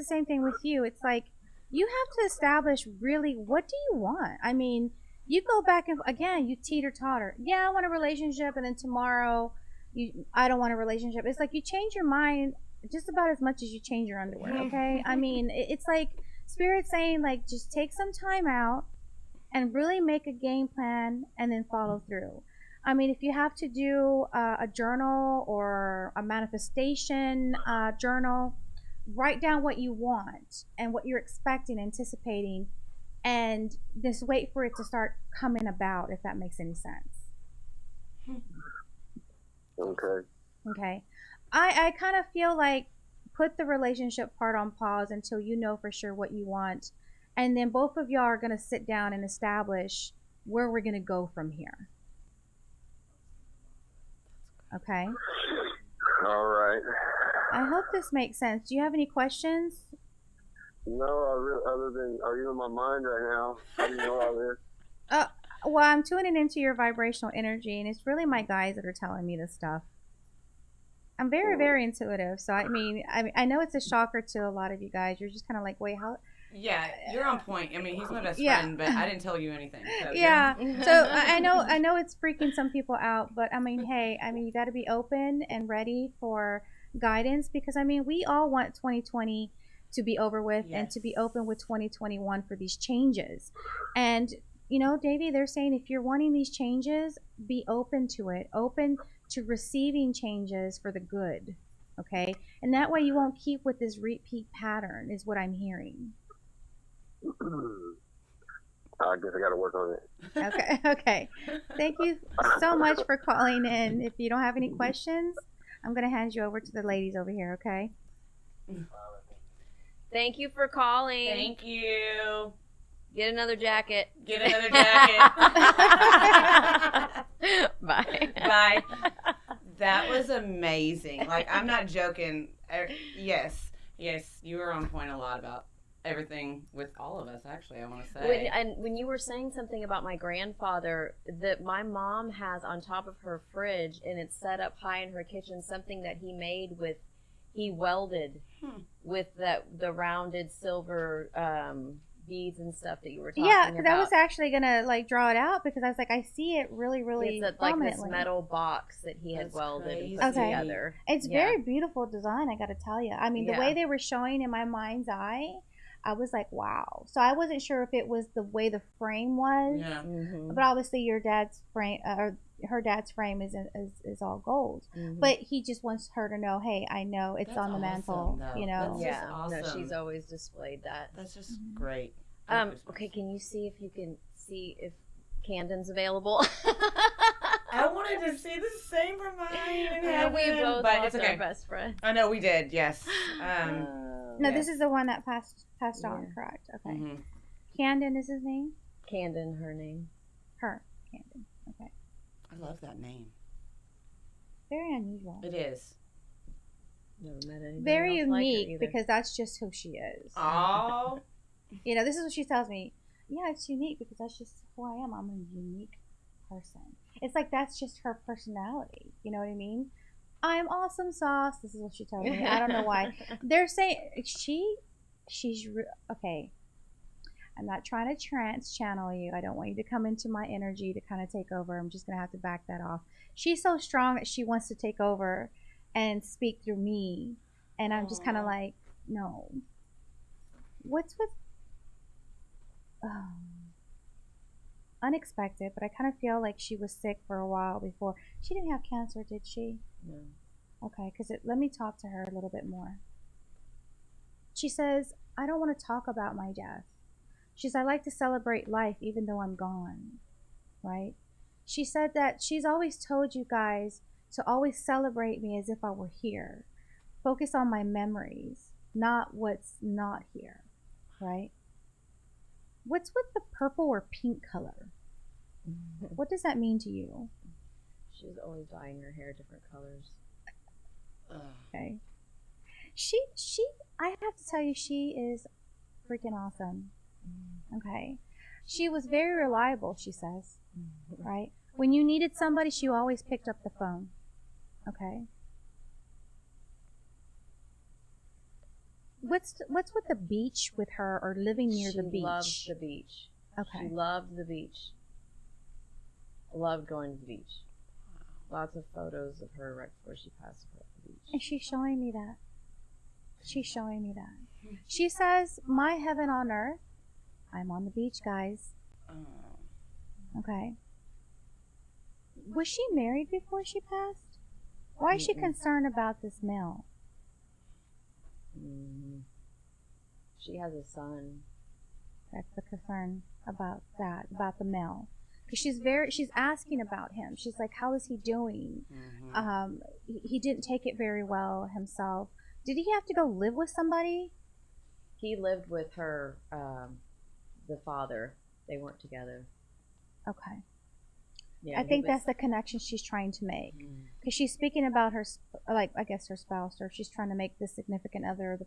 like, you have to establish really, what do you want? I mean, You go back and again, you teeter-totter. Yeah, I want a relationship, and then tomorrow, I don't want a relationship. It's like you change your mind just about as much as you change your underwear, okay? I mean, it's like Spirit saying, like, just take some time out and really make a game plan and then follow through. I mean, if you have to do a journal or a manifestation journal, write down what you want and what you're expecting, anticipating, and just wait for it to start coming about, if that makes any sense. Okay. Okay. I kind of feel like put the relationship part on pause until you know for sure what you want. And then both of y'all are going to sit down and establish where we're going to go from here. Okay. All right. I hope this makes sense. Do you have any questions? No, other than, are you in my mind right now? How do you know all this? Well, I'm tuning into your vibrational energy, and it's really my guides that are telling me this stuff. I'm very, very intuitive. So, I mean, I know it's a shocker to a lot of you guys. You're just kind of like, wait, how? Yeah, you're on point. I mean, he's my best Yeah. friend, but I didn't tell you anything. So Yeah. So I know it's freaking some people out, but I mean, hey, I mean, you got to be open and ready for guidance, because I mean, we all want 2020 to be over with and to be open with 2021 for these changes. And you know, Davey, they're saying if you're wanting these changes, be open to it, open to receiving changes for the good. Okay, and that way you won't keep with this repeat pattern, is what I'm hearing. I guess I got to work on it. Okay, okay. Thank you so much for calling in. If you don't have any questions, I'm going to hand you over to the ladies over here, okay? Thank you for calling. Thank you. Get another jacket. Get another jacket. Bye. Bye. That was amazing. Like, I'm not joking. Yes, you were on point a lot about everything with all of us, actually, I want to say. When you were saying something about my grandfather, that my mom has on top of her fridge, and it's set up high in her kitchen, something that he welded with the rounded silver beads and stuff that you were talking about. Yeah, because I was actually going to like draw it out, because I was like, I see it really, really it's like this metal box that he had welded and put together. It's very beautiful design, I got to tell you. I mean, the way they were showing in my mind's eye, I was like, wow. So I wasn't sure if it was the way the frame was, but obviously your dad's frame or her dad's frame is all gold. But he just wants her to know, hey, I know it's on the mantle. Though. You know, That's awesome. No, she's always displayed that. That's just great. Okay, can you see if Camden's available? I wanted to see the same for mine. We both lost our best friend. I know we did. Yes. No, this is the one that passed on, correct? Okay. Camden is his name? Camden, her name. Her, Camden. Okay. I love that name. Very unusual. It is. Never met anybody very else unique, like her because that's just who she is. Oh. You know, this is what she tells me. Yeah, it's unique because that's just who I am. I'm a unique person. It's like that's just her personality. You know what I mean? I'm awesome sauce. This is what she tells me. I don't know why. They're saying she's okay. I'm not trying to trance channel you. I don't want you to come into my energy to kind of take over. I'm just going to have to back that off. She's so strong that she wants to take over and speak through me. And I'm just kind of like, no. What's with... unexpected, but I kind of feel like she was sick for a while before. She didn't have cancer, did she? No. Okay, because let me talk to her a little bit more. She says, I don't want to talk about my death. She says, I like to celebrate life even though I'm gone, right? She said that she's always told you guys to always celebrate me as if I were here. Focus on my memories, not what's not here, right? What's with the purple or pink color? What does that mean to you? She's always dyeing her hair different colors. Okay. I have to tell you, she is freaking awesome. Okay. She was very reliable, she says. Right? When you needed somebody, she always picked up the phone. Okay. What's with the beach with her, or living near the beach? She loves the beach. Okay. She loved the beach. Loved going to the beach. Lots of photos of her right before she passed away at the beach. And she's showing me that. She's showing me that. She says, my heaven on earth, I'm on the beach, guys. Oh. Okay. Was she married before she passed? Why is she concerned about this male? She has a son. That's the concern about that, about the male. Because she's asking about him. She's like, how is he doing? He didn't take it very well himself. Did he have to go live with somebody? He lived with her, the father. They weren't together. Okay. Yeah, I think that's the connection she's trying to make. Because she's speaking about her, like, I guess her spouse, or she's trying to make the significant other,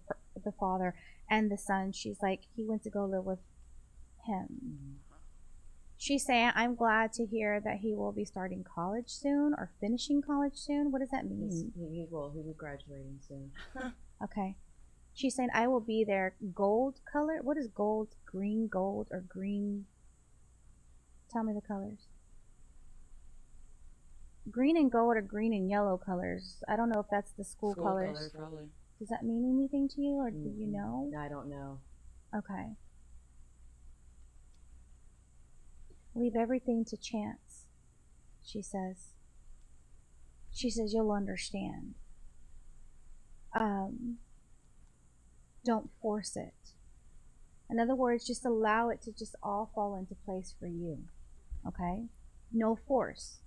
the father, and the son. She's like, he went to go live with him. She's saying, I'm glad to hear that he will be starting college soon or finishing college soon. What does that mean? He'll be graduating soon. Okay. She's saying, I will be there. Gold color? What is gold? Green gold or green? Tell me the colors. Green and gold are green and yellow colors. I don't know if that's the school colors. Color, probably. Does that mean anything to you, or do you know? I don't know. Okay. Leave everything to chance, she says. She says, you'll understand. Don't force it. In other words, just allow it to just all fall into place for you. Okay? No force.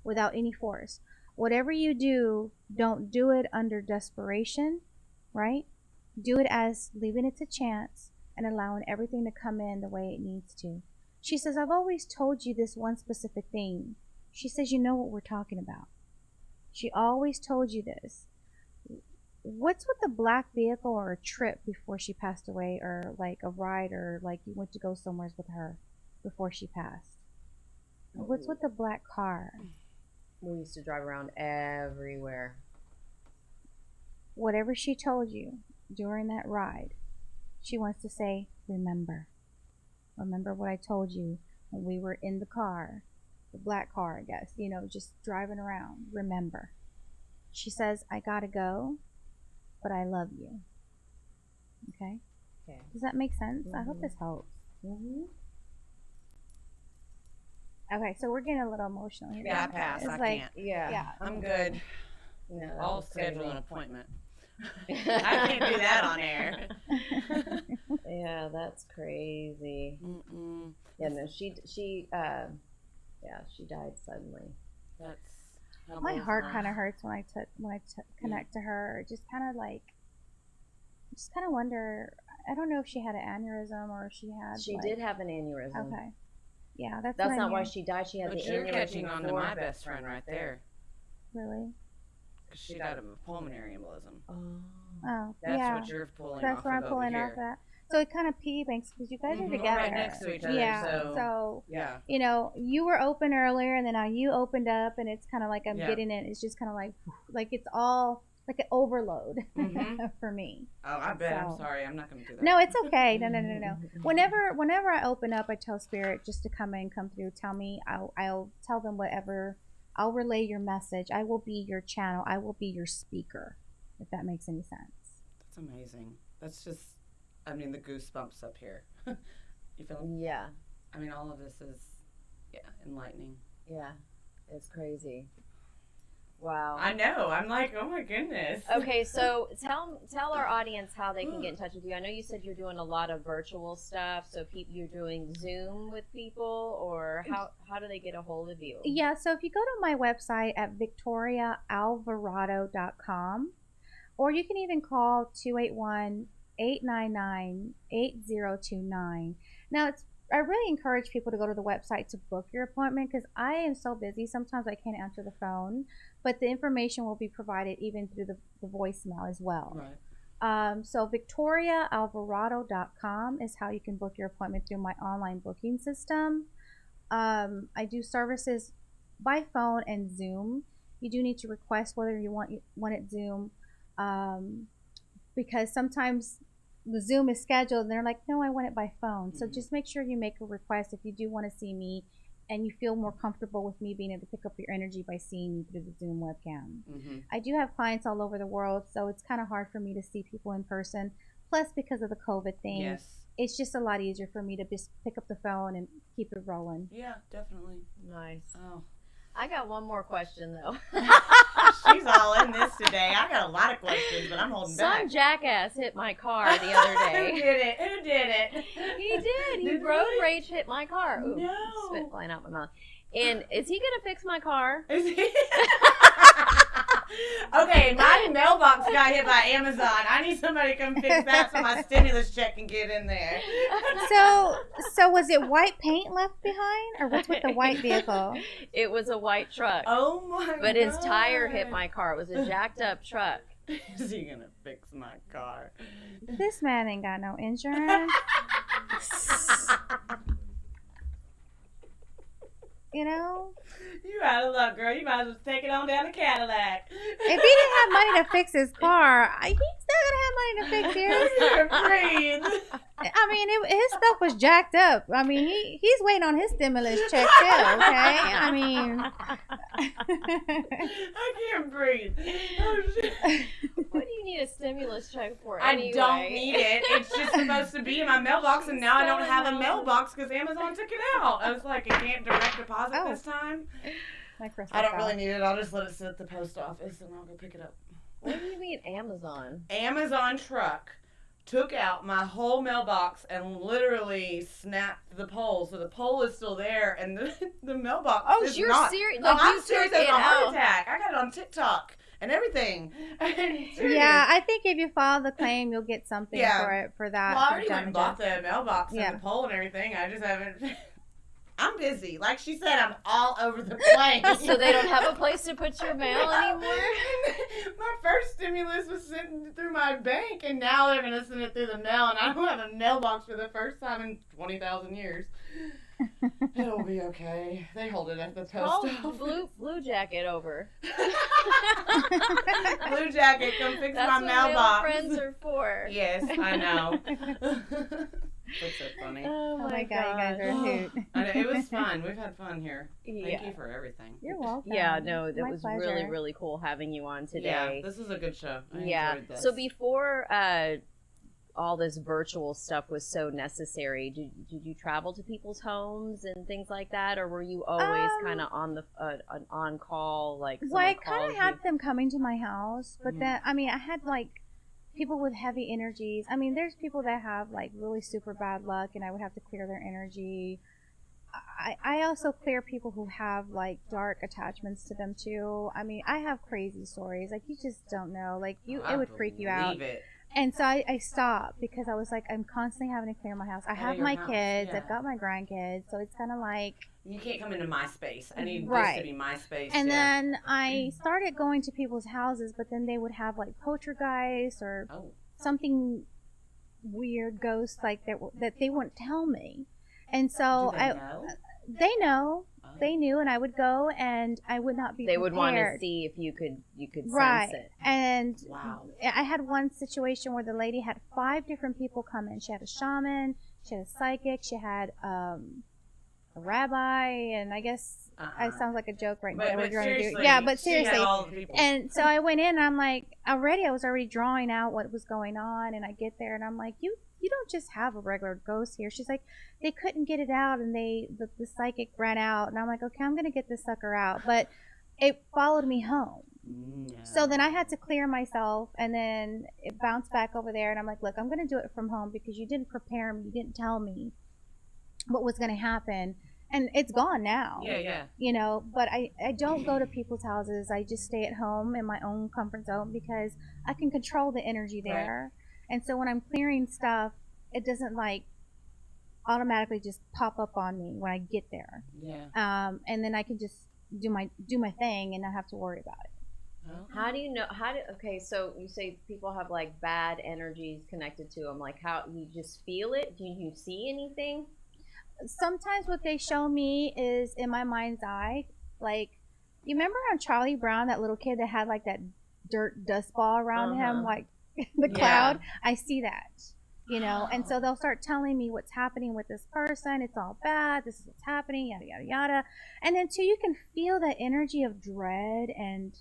Without any force. Whatever you do, don't do it under desperation, right? Do it as leaving it to chance and allowing everything to come in the way it needs to. She says, I've always told you this one specific thing. She says, you know what we're talking about. She always told you this. What's with the black vehicle or a trip before she passed away, or like a ride, or like you went to go somewhere with her before she passed? What's with the black car? We used to drive around everywhere. Whatever she told you during that ride, she wants to say, remember. Remember what I told you when we were in the car, the black car, I guess, just driving around. Remember. She says, I gotta go, but I love you. Okay? Okay. Does that make sense? I hope this helps. Okay, so we're getting a little emotional here. Yeah, I pass. It's I like, can't. Yeah. I'm good. Yeah, I'll schedule an appointment. I can't do that on air. Yeah, that's crazy. Yeah, no, she died suddenly. That's My heart kind of hurts when I connect to her. Just kind of like, just kind of wonder. I don't know if she had an aneurysm or if she had. She did have an aneurysm. Okay. Yeah, that's not why she died. She had but the you're aneurysm. catching on to before. my best friend right there. Really? Because she died of a pulmonary embolism. Oh, That's yeah. what you're pulling That's off where I'm of pulling over off here. that. So it kind of piggy banks because you guys are together. Right next to each other. Yeah. So yeah. You were open earlier, and then now you opened up, and it's kind of like I'm Yeah. getting it. It's just kind of like it's all like an overload for me. Oh, I bet. I'm So- sorry. I'm not going to do that. No, it's okay. No. Whenever I open up, I tell Spirit just to come through. Tell me. I'll tell them whatever. I'll relay your message. I will be your channel. I will be your speaker, if that makes any sense. That's amazing. That's just, I mean, the goosebumps up here. You feel? Yeah, I mean, all of this is, enlightening. yeah, it's crazy. Wow. I know. I'm like, oh my goodness. Okay, so tell our audience how they can get in touch with you. I know you said you're doing a lot of virtual stuff, so you're doing Zoom with people, or how do they get a hold of you? Yeah, so if you go to my website at victoriaalvarado.com, or you can even call 281-899-8029. Now, I really encourage people to go to the website to book your appointment because I am so busy. Sometimes I can't answer the phone, but the information will be provided even through the voicemail as well. Right. So victoriaalvarado.com is how you can book your appointment through my online booking system. I do services by phone and Zoom. You do need to request whether you want it Zoom, because sometimes the Zoom is scheduled and they're like, no, I want it by phone. So just make sure you make a request if you do want to see me and you feel more comfortable with me being able to pick up your energy by seeing you through the Zoom webcam. Mm-hmm. I do have clients all over the world, so it's kind of hard for me to see people in person. Plus, because of the COVID thing, Yes. it's just a lot easier for me to just pick up the phone and keep it rolling. Yeah, definitely. Nice. Oh. I got one more question though. She's all in this today. I got a lot of questions, but I'm holding back. Some jackass hit my car the other day. Who did it? Who did it? He did. He Did road he? rage hit my car. Ooh, No. spit flying out my mouth. And is he gonna fix my car? Is he? Okay, my mailbox got hit by Amazon. I need somebody to come fix that so my stimulus check can get in there. So was it white paint left behind, or what's with the white vehicle? It was a white truck. Oh my god. But his tire hit my car. It was a jacked up truck. Is he gonna fix my car? This man ain't got no insurance. You know? You out of luck, girl. You might as well take it on down to Cadillac. If he didn't have money to fix his car, he's still gonna have money to fix yours. Breathe. I mean, his stuff was jacked up. I mean, he's waiting on his stimulus check too. Okay, I mean, I can't breathe. Oh, shit. What do you need a stimulus check for I anyway? don't need it. It's just supposed to be in my mailbox, and now I don't have a mailbox because Amazon took it out. I was like, I can't direct deposit this time. I don't really need it. I'll just let it sit at the post office, and I'll go pick it up. What do you mean Amazon? Amazon truck took out my whole mailbox and literally snapped the pole. So the pole is still there, and the mailbox is you're not. serious? No, Like, I'm you serious took as it a heart out. attack. I got it on TikTok and everything. yeah, I think if you file the claim, you'll get something for that. Well, I for already went and bought the mailbox Yeah. and the pole and everything. I just haven't. I'm busy. Like she said, I'm all over the place. So they don't have a place to put your mail anymore? My first stimulus was sent through my bank, and now they're going to send it through the mail, and I don't have a mailbox for the first time in 20,000 years. It'll be okay. They hold it at the post Call office. Blue Jacket over. Blue Jacket, come fix That's my what mailbox. Male friends are for. Yes, I know. That's so funny. Oh Oh my god, you guys are a hoot. I know, it was fun. We've had fun here. Thank Yeah. you for everything. You're welcome. Yeah, no, that My was pleasure. really, really cool having you on today. Yeah, this is a good show. I enjoyed this. So before all this virtual stuff was so necessary, did you travel to people's homes and things like that, or were you always kind of on the on call, like? Well, I someone kind calls of had you? them coming to my house, but Mhm. then I mean, I had like people with heavy energies. I mean, there's people that have like really super bad luck, and I would have to clear their energy. I also clear people who have like dark attachments to them too. I mean, I have crazy stories. Like you just don't know. Like it would freak you out. Believe it. And so I stopped because I was like, I'm constantly having to clear my house. I Out of have your my house, kids. yeah. I've got my grandkids. So it's kind of like. You can't come into my space. I need this Right. to be my space. And yeah. then I started going to people's houses, but then they would have like poltergeists or Oh. something weird, ghosts like that they wouldn't tell me. And so Do they know? they know. Oh. They knew, and I would go, and I would not be. They would want to prepared. see if you could Right. sense it. And Wow. I had one situation where the lady had 5 different people come in. She had a shaman, she had a psychic, she had a rabbi, and I guess it sounds like a joke right now. But what you're gonna do. seriously, Yeah, but she had seriously. all the people. And so I went in, and I'm like, I was already drawing out what was going on, and I get there, and I'm like, you don't just have a regular ghost here. She's like, they couldn't get it out, and the psychic ran out, and I'm like, okay, I'm gonna get this sucker out, but it followed me home. No. So then I had to clear myself, and then it bounced back over there, and I'm like, look, I'm gonna do it from home because you didn't prepare me, you didn't tell me what was gonna happen, and it's gone now. Yeah. You know, but I don't go to people's houses. I just stay at home in my own comfort zone because I can control the energy there. And so when I'm clearing stuff, it doesn't like automatically just pop up on me when I get there. Yeah. And then I can just do my thing and not have to worry about it. How do you know? Okay, so you say people have like bad energies connected to them. Like how you just feel it? Do you see anything? Sometimes what they show me is in my mind's eye. Like, you remember on Charlie Brown, that little kid that had like that dirt dust ball around him, like the cloud? I see that. you know, and so they'll start telling me what's happening with this person. It's all bad. This is what's happening, yada, yada, yada. And then, too, you can feel that energy of dread and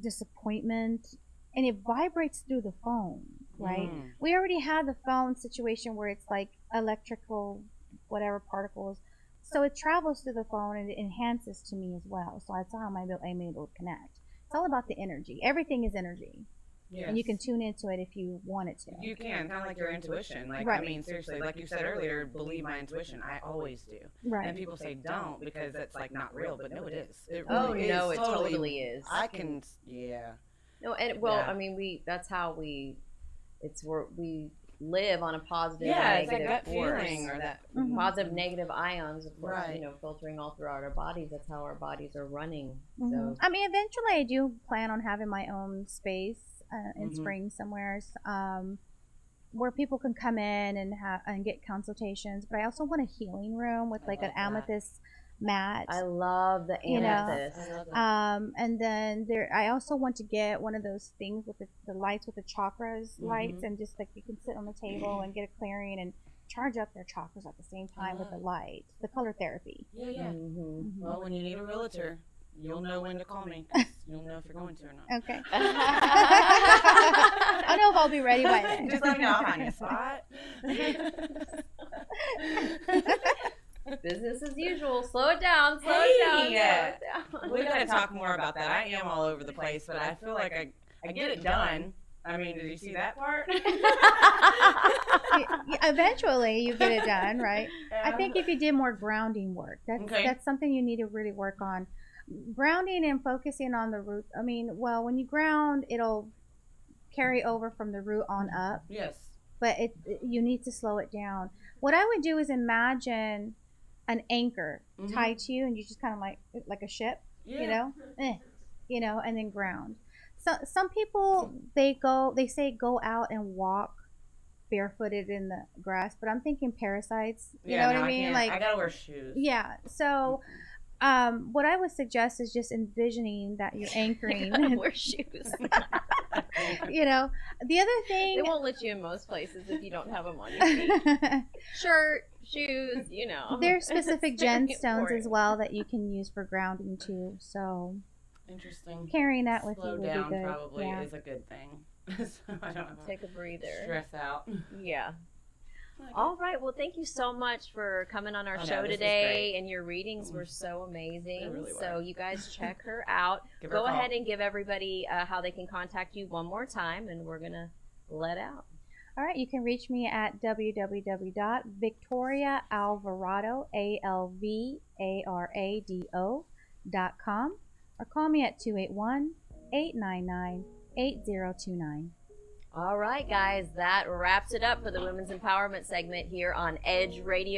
disappointment, and it vibrates through the phone, right? We already had the phone situation where it's like electrical, whatever particles. So it travels through the phone and it enhances to me as well. So that's how I'm able to connect. It's all about the energy. Everything is energy. Yes. And you can tune into it if you wanted to. You can, kind of like your intuition. Like, Right. I mean, seriously, like you said earlier, believe my intuition. I always do. Right. And people say don't because that's like not real, but no, it is. It Oh, really no, is. it totally is. I can, yeah. No, and well, Yeah. I mean, that's how we live on a positive Yeah, and it's that negative gut force. feeling or that. Positive, negative ions, of course, Right. you know, filtering all throughout our bodies. That's how our bodies are running. Mhm. So, I mean, eventually I do plan on having my own space in spring somewhere, where people can come in and get consultations. But I also want a healing room with like an amethyst mat. I love the You know, amethyst. I love that. And then I also want to get one of those things with the lights with the chakras lights, and just like you can sit on the table and get a clearing and charge up their chakras at the same time with the light, the color therapy. Yeah, yeah. Mm-hmm. Well, when you need a realtor, you'll know when to call me. 'Cause you'll know if you're going to or not. Okay. I don't know if I'll be ready by then. Just let me know. I'll find you a spot. Business as usual. Slow it down. Slow Hey, it down. yeah. Slow it down. We gotta talk more about that. I am all over the place, but I feel like I get it done. I mean, did you see that part? Eventually, you get it done, right? I think if you did more grounding work, that's something you need to really work on. Grounding and focusing on the root. I mean, well, when you ground, it'll carry over from the root on up. Yes. But you need to slow it down. What I would do is imagine an anchor tied to you, and you just kind of like a ship, you know, and then ground. So some people they say go out and walk barefooted in the grass, but I'm thinking parasites. You know what I mean? Like I gotta wear shoes. Yeah. So what I would suggest is just envisioning that you're anchoring. Wear shoes. You know, the other thing, They won't let you in most places if you don't have them on your feet. Shirt, shoes, you know. There's specific It's very gemstones as important. well that you can use for grounding too. So Interesting. carrying that with Slow you would down be good. probably Yeah. is a good thing. So I don't Take a breather. stress out. Yeah. All right. Well, thank you so much for coming on our Oh, no, show this was today. great. And your readings were so amazing. They really were. So you guys check her out. Give her a Go call. ahead and give everybody how they can contact you one more time, and we're gonna let out. All right, you can reach me at www.victoriaalvarado.com or call me at 281-899-8029. All right, guys, that wraps it up for the Women's Empowerment segment here on Edge Radio